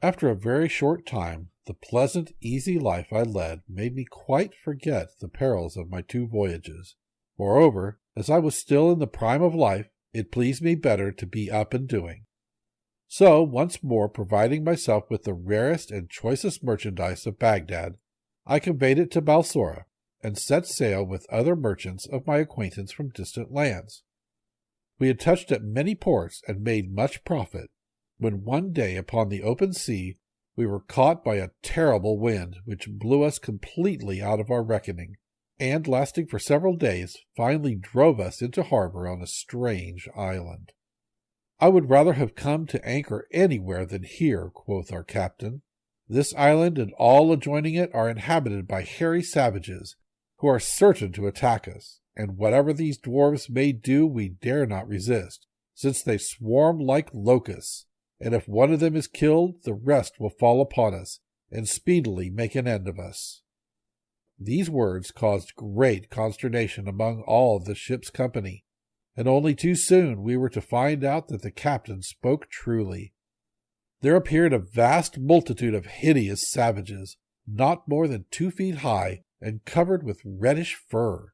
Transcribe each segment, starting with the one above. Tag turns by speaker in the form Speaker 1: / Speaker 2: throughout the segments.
Speaker 1: After a very short time, the pleasant, easy life I led made me quite forget the perils of my 2 voyages. Moreover, as I was still in the prime of life, it pleased me better to be up and doing. So, once more providing myself with the rarest and choicest merchandise of Baghdad, I conveyed it to Balsora, and set sail with other merchants of my acquaintance from distant lands. We had touched at many ports and made much profit, when one day upon the open sea we were caught by a terrible wind which blew us completely out of our reckoning, and, lasting for several days, finally drove us into harbor on a strange island. "I would rather have come to anchor anywhere than here," quoth our captain. "This island and all adjoining it are inhabited by hairy savages, who are certain to attack us, and whatever these dwarfs may do we dare not resist, since they swarm like locusts, and if one of them is killed, the rest will fall upon us, and speedily make an end of us." These words caused great consternation among all the ship's company, and only too soon we were to find out that the captain spoke truly. There appeared a vast multitude of hideous savages, not more than 2 feet high, and covered with reddish fur.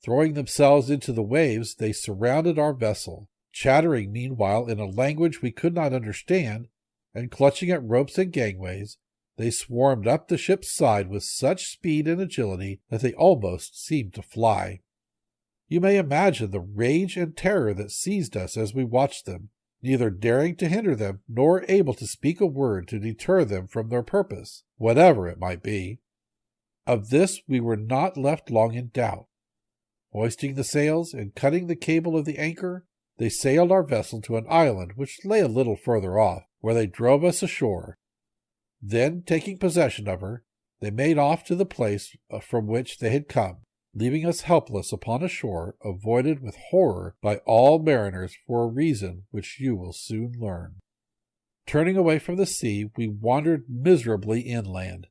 Speaker 1: Throwing themselves into the waves, they surrounded our vessel, chattering meanwhile in a language we could not understand, and clutching at ropes and gangways, they swarmed up the ship's side with such speed and agility that they almost seemed to fly. You may imagine the rage and terror that seized us as we watched them, neither daring to hinder them nor able to speak a word to deter them from their purpose, whatever it might be. Of this we were not left long in doubt. Hoisting the sails and cutting the cable of the anchor, they sailed our vessel to an island which lay a little further off, where they drove us ashore. Then, taking possession of her, they made off to the place from which they had come, leaving us helpless upon a shore avoided with horror by all mariners for a reason which you will soon learn. Turning away from the sea, we wandered miserably inland,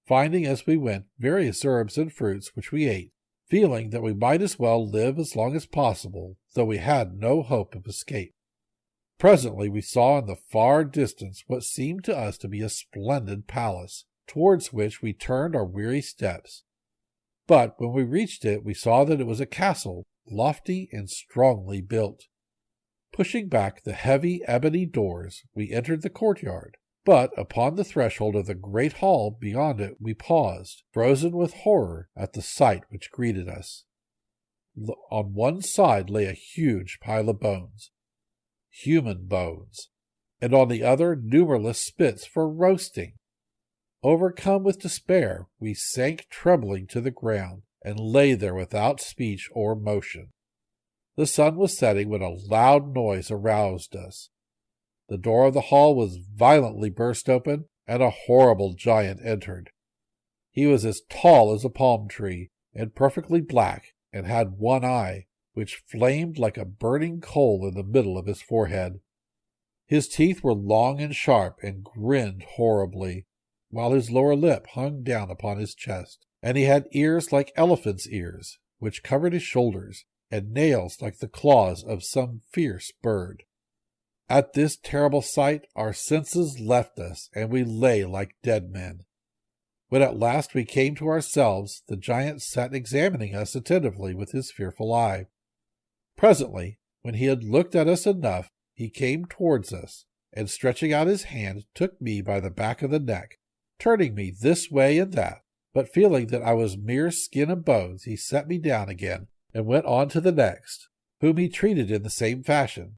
Speaker 1: finding as we went various herbs and fruits which we ate, feeling that we might as well live as long as possible, though we had no hope of escape. Presently we saw in the far distance what seemed to us to be a splendid palace, towards which we turned our weary steps. But when we reached it, we saw that it was a castle, lofty and strongly built. Pushing back the heavy ebony doors, we entered the courtyard, but upon the threshold of the great hall beyond it we paused, frozen with horror at the sight which greeted us. On one side lay a huge pile of bones, human bones, and on the other numberless spits for roasting. Overcome with despair, we sank trembling to the ground, and lay there without speech or motion. The sun was setting when a loud noise aroused us. The door of the hall was violently burst open, and a horrible giant entered. He was as tall as a palm tree, and perfectly black, and had one eye, which flamed like a burning coal in the middle of his forehead. His teeth were long and sharp, and grinned horribly, while his lower lip hung down upon his chest, and he had ears like elephant's ears, which covered his shoulders, and nails like the claws of some fierce bird. At this terrible sight our senses left us, and we lay like dead men. When at last we came to ourselves, the giant sat examining us attentively with his fearful eye. Presently, when he had looked at us enough, he came towards us, and stretching out his hand, took me by the back of the neck, turning me this way and that, but feeling that I was mere skin and bones, he set me down again, and went on to the next, whom he treated in the same fashion.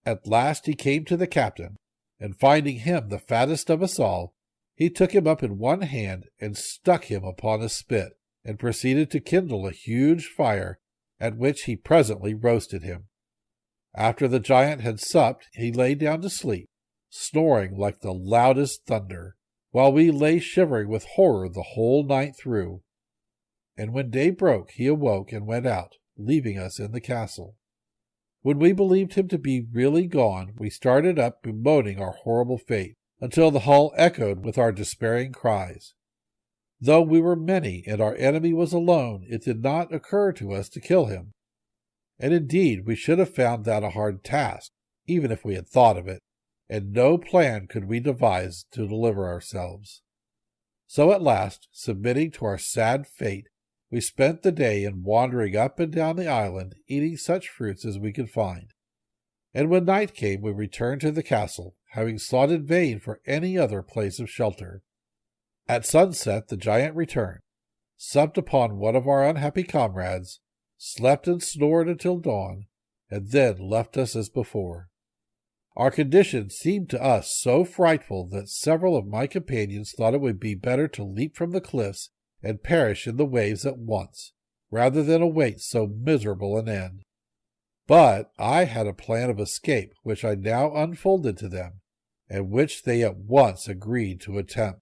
Speaker 1: At last he came to the captain, and finding him the fattest of us all, he took him up in one hand and stuck him upon a spit, and proceeded to kindle a huge fire, at which he presently roasted him. After the giant had supped, he lay down to sleep, snoring like the loudest thunder, while we lay shivering with horror the whole night through. And when day broke, he awoke and went out, leaving us in the castle. When we believed him to be really gone, we started up bemoaning our horrible fate, until the hall echoed with our despairing cries. Though we were many and our enemy was alone, it did not occur to us to kill him. And indeed we should have found that a hard task, even if we had thought of it, and no plan could we devise to deliver ourselves. So at last, submitting to our sad fate, we spent the day in wandering up and down the island, eating such fruits as we could find. And when night came, we returned to the castle, having sought in vain for any other place of shelter. At sunset the giant returned, supped upon one of our unhappy comrades, slept and snored until dawn, and then left us as before. Our condition seemed to us so frightful that several of my companions thought it would be better to leap from the cliffs and perish in the waves at once, rather than await so miserable an end. But I had a plan of escape which I now unfolded to them, and which they at once agreed to attempt.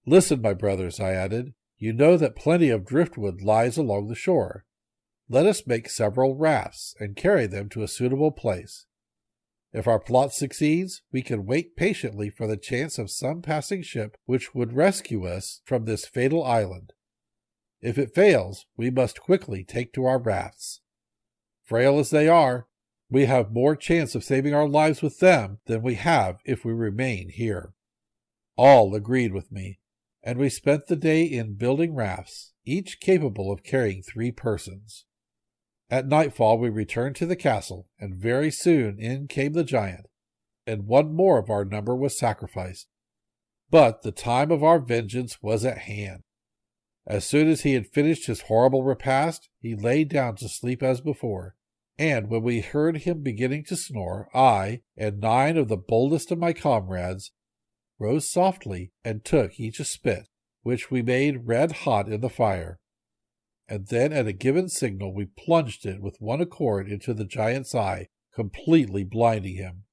Speaker 1: "Listen, my brothers," I added, "you know that plenty of driftwood lies along the shore. Let us make several rafts, and carry them to a suitable place. If our plot succeeds, we can wait patiently for the chance of some passing ship which would rescue us from this fatal island. If it fails, we must quickly take to our rafts. Frail as they are, we have more chance of saving our lives with them than we have if we remain here." All agreed with me, and we spent the day in building rafts, each capable of carrying 3 persons. At nightfall we returned to the castle, and very soon in came the giant, and one more of our number was sacrificed. But the time of our vengeance was at hand. As soon as he had finished his horrible repast, he lay down to sleep as before, and when we heard him beginning to snore, I, and 9 of the boldest of my comrades, rose softly and took each a spit, which we made red hot in the fire. And then at a given signal we plunged it with one accord into the giant's eye, completely blinding him.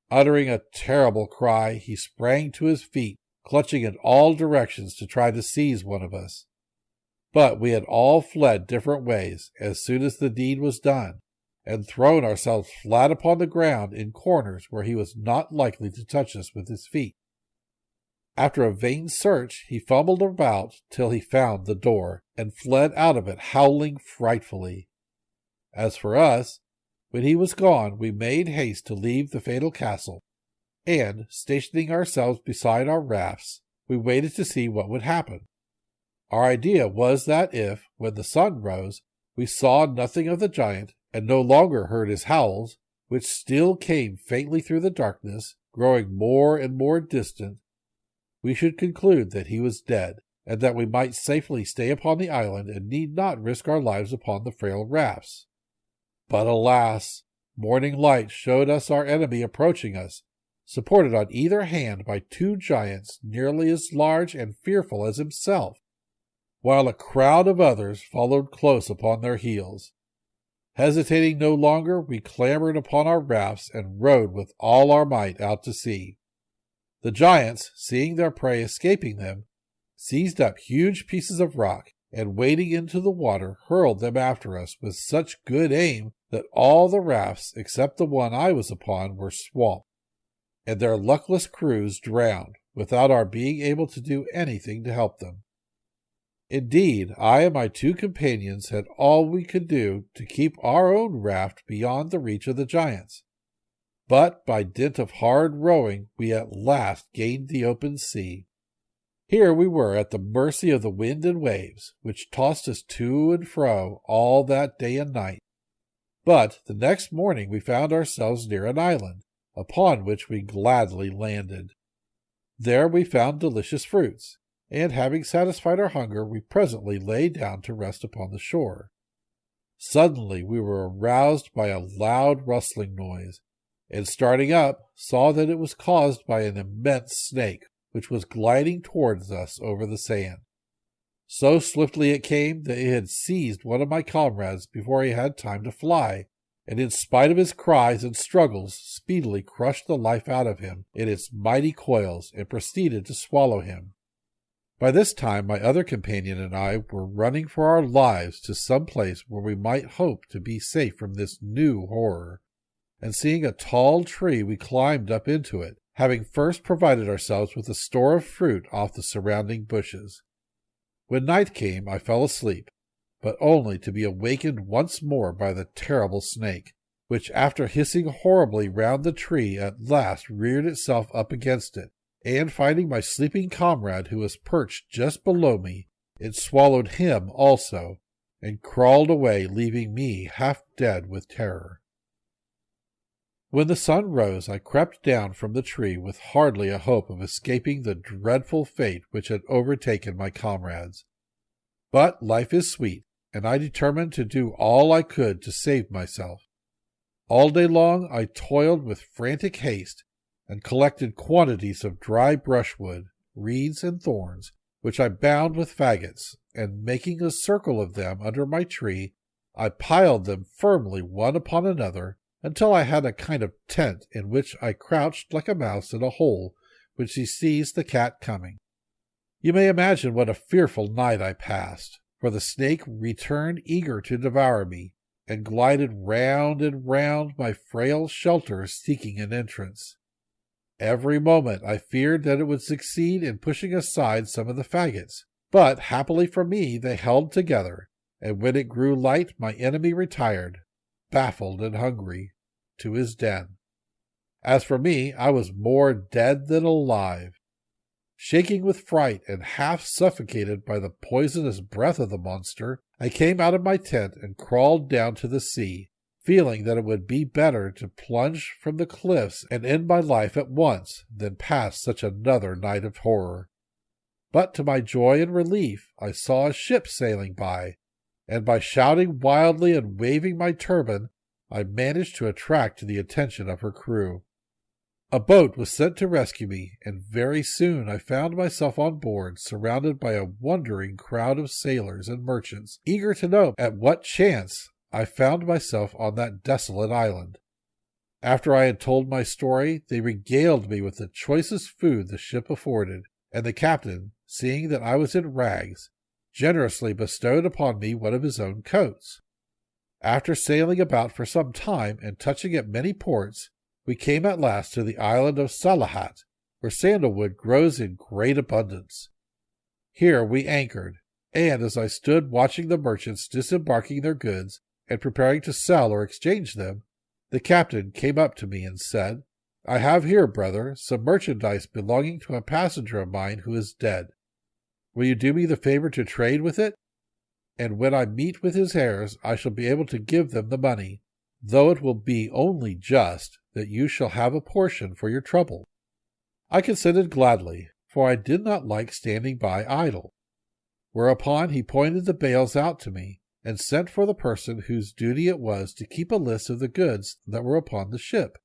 Speaker 1: Uttering a terrible cry, he sprang to his feet, clutching in all directions to try to seize one of us. But we had all fled different ways as soon as the deed was done, and thrown ourselves flat upon the ground in corners where he was not likely to touch us with his feet. After a vain search, he fumbled about till he found the door, and fled out of it howling frightfully. As for us, when he was gone, we made haste to leave the fatal castle, and, stationing ourselves beside our rafts, we waited to see what would happen. Our idea was that if, when the sun rose, we saw nothing of the giant, and no longer heard his howls, which still came faintly through the darkness, growing more and more distant, we should conclude that he was dead, and that we might safely stay upon the island and need not risk our lives upon the frail rafts. But alas! Morning light showed us our enemy approaching us, supported on either hand by 2 giants nearly as large and fearful as himself, while a crowd of others followed close upon their heels. Hesitating no longer, we clambered upon our rafts and rowed with all our might out to sea. The giants, seeing their prey escaping them, seized up huge pieces of rock, and wading into the water, hurled them after us with such good aim that all the rafts, except the one I was upon, were swamped, and their luckless crews drowned, without our being able to do anything to help them. Indeed, I and my 2 companions had all we could do to keep our own raft beyond the reach of the giants. But by dint of hard rowing, we at last gained the open sea. Here we were at the mercy of the wind and waves, which tossed us to and fro all that day and night. But the next morning we found ourselves near an island, upon which we gladly landed. There we found delicious fruits, and having satisfied our hunger, we presently lay down to rest upon the shore. Suddenly we were aroused by a loud rustling noise, and starting up, saw that it was caused by an immense snake, which was gliding towards us over the sand. So swiftly it came that it had seized one of my comrades before he had time to fly, and in spite of his cries and struggles, speedily crushed the life out of him in its mighty coils, and proceeded to swallow him. By this time my other companion and I were running for our lives to some place where we might hope to be safe from this new horror, and seeing a tall tree we climbed up into it, having first provided ourselves with a store of fruit off the surrounding bushes. When night came I fell asleep, but only to be awakened once more by the terrible snake, which after hissing horribly round the tree at last reared itself up against it, and finding my sleeping comrade who was perched just below me, it swallowed him also, and crawled away, leaving me half dead with terror. When the sun rose, I crept down from the tree with hardly a hope of escaping the dreadful fate which had overtaken my comrades. But life is sweet, and I determined to do all I could to save myself. All day long I toiled with frantic haste, and collected quantities of dry brushwood, reeds, and thorns, which I bound with faggots, and making a circle of them under my tree, I piled them firmly one upon another, until I had a kind of tent in which I crouched like a mouse in a hole when she sees the cat coming. You may imagine what a fearful night I passed, for the snake returned eager to devour me, and glided round and round my frail shelter seeking an entrance. Every moment I feared that it would succeed in pushing aside some of the faggots, but happily for me they held together, and when it grew light my enemy retired, baffled and hungry, to his den. As for me, I was more dead than alive. Shaking with fright and half suffocated by the poisonous breath of the monster, I came out of my tent and crawled down to the sea, feeling that it would be better to plunge from the cliffs and end my life at once than pass such another night of horror. But to my joy and relief, I saw a ship sailing by, and by shouting wildly and waving my turban, I managed to attract the attention of her crew. A boat was sent to rescue me, and very soon I found myself on board, surrounded by a wondering crowd of sailors and merchants, eager to know at what chance I found myself on that desolate island. After I had told my story, they regaled me with the choicest food the ship afforded, and the captain, seeing that I was in rags, generously bestowed upon me one of his own coats. After sailing about for some time and touching at many ports, we came at last to the island of Salahat, where sandalwood grows in great abundance. Here we anchored, and as I stood watching the merchants disembarking their goods and preparing to sell or exchange them, the captain came up to me and said, "I have here, brother, some merchandise belonging to a passenger of mine who is dead. Will you do me the favor to trade with it? And when I meet with his heirs, I shall be able to give them the money, though it will be only just that you shall have a portion for your trouble." I consented gladly, for I did not like standing by idle. Whereupon he pointed the bales out to me, and sent for the person whose duty it was to keep a list of the goods that were upon the ship.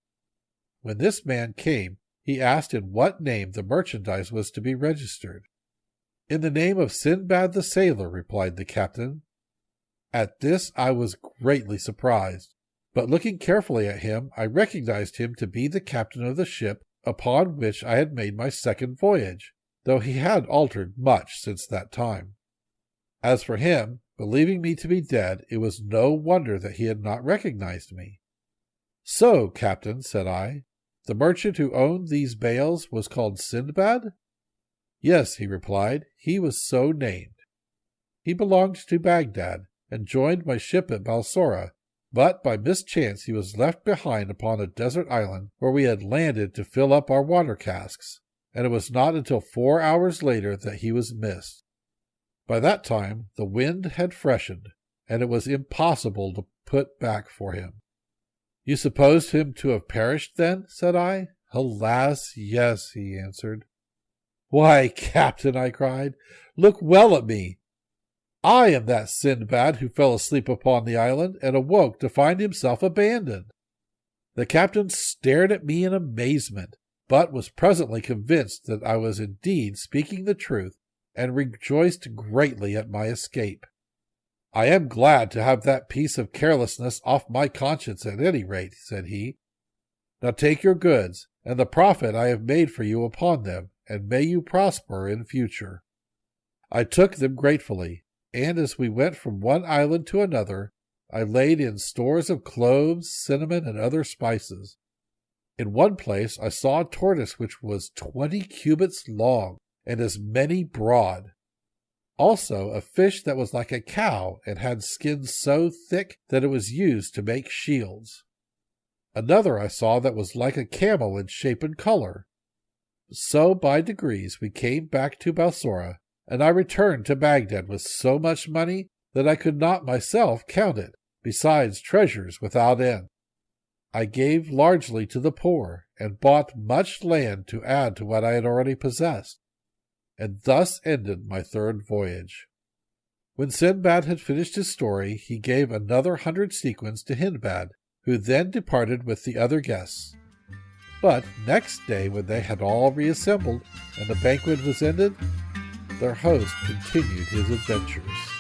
Speaker 1: When this man came, he asked in what name the merchandise was to be registered. "In the name of Sinbad the Sailor," replied the captain. At this I was greatly surprised, but looking carefully at him, I recognized him to be the captain of the ship upon which I had made my second voyage, though he had altered much since that time. As for him, believing me to be dead, it was no wonder that he had not recognized me. "So, captain," said I, "the merchant who owned these bales was called Sinbad?" "Yes," he replied, "he was so named. He belonged to Baghdad, and joined my ship at Balsora, but by mischance he was left behind upon a desert island where we had landed to fill up our water casks, and it was not until 4 hours later that he was missed. By that time the wind had freshened, and it was impossible to put back for him." "You supposed him to have perished, then?" said I. "Alas, yes," he answered. "Why, captain," I cried, "look well at me. I am that Sinbad who fell asleep upon the island and awoke to find himself abandoned." The captain stared at me in amazement, but was presently convinced that I was indeed speaking the truth, and rejoiced greatly at my escape. "I am glad to have that piece of carelessness off my conscience at any rate," said he. "Now take your goods, and the profit I have made for you upon them, and may you prosper in future." I took them gratefully, and as we went from one island to another, I laid in stores of cloves, cinnamon, and other spices. In one place I saw a tortoise which was 20 cubits long, and as many broad. Also a fish that was like a cow, and had skin so thick that it was used to make shields. Another I saw that was like a camel in shape and color. So by degrees we came back to Balsora, and I returned to Baghdad with so much money that I could not myself count it, besides treasures without end. I gave largely to the poor, and bought much land to add to what I had already possessed. And thus ended my third voyage. When Sinbad had finished his story, he gave another 100 sequins to Hindbad, who then departed with the other guests. But next day, when they had all reassembled and the banquet was ended, their host continued his adventures.